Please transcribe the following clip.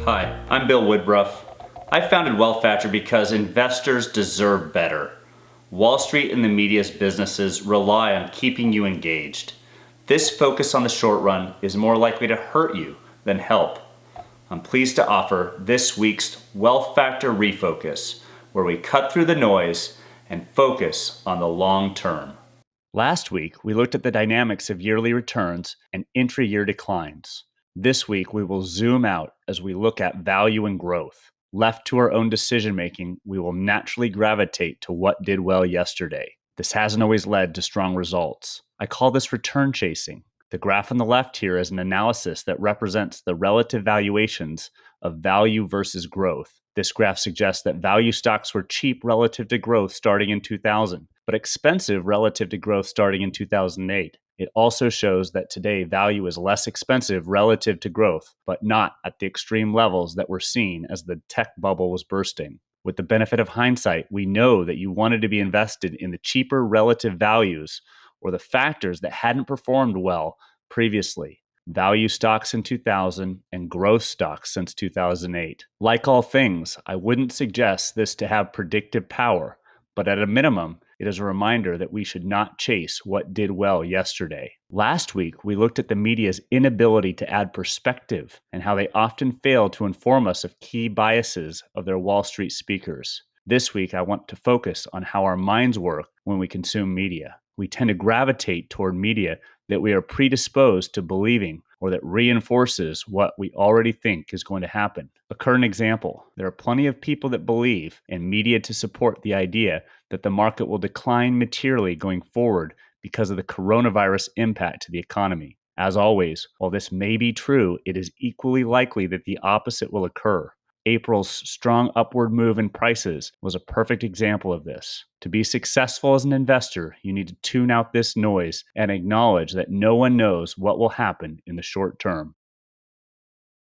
Hi, I'm Bill Woodruff. I founded Wealth Factor because investors deserve better. Wall Street and the media's businesses rely on keeping you engaged. This focus on the short run is more likely to hurt you than help. I'm pleased to offer this week's Wealth Factor Refocus, where we cut through the noise and focus on the long term. Last week, we looked at the dynamics of yearly returns and intra-year declines. This week, we will zoom out as we look at value and growth. Left to our own decision-making, we will naturally gravitate to what did well yesterday. This hasn't always led to strong results. I call this return chasing. The graph on the left here is an analysis that represents the relative valuations of value versus growth. This graph suggests that value stocks were cheap relative to growth starting in 2000, but expensive relative to growth starting in 2008. It also shows that today value is less expensive relative to growth, but not at the extreme levels that were seen as the tech bubble was bursting. With the benefit of hindsight, we know that you wanted to be invested in the cheaper relative values or the factors that hadn't performed well previously. Value stocks in 2000 and growth stocks since 2008. Like all things, I wouldn't suggest this to have predictive power, but at a minimum, it is a reminder that we should not chase what did well yesterday. Last week, we looked at the media's inability to add perspective and how they often fail to inform us of key biases of their Wall Street speakers. This week, I want to focus on how our minds work when we consume media. We tend to gravitate toward media that we are predisposed to believing or that reinforces what we already think is going to happen. A current example, there are plenty of people that believe in media to support the idea that the market will decline materially going forward because of the coronavirus impact to the economy. As always, while this may be true, it is equally likely that the opposite will occur. April's strong upward move in prices was a perfect example of this. To be successful as an investor, you need to tune out this noise and acknowledge that no one knows what will happen in the short term.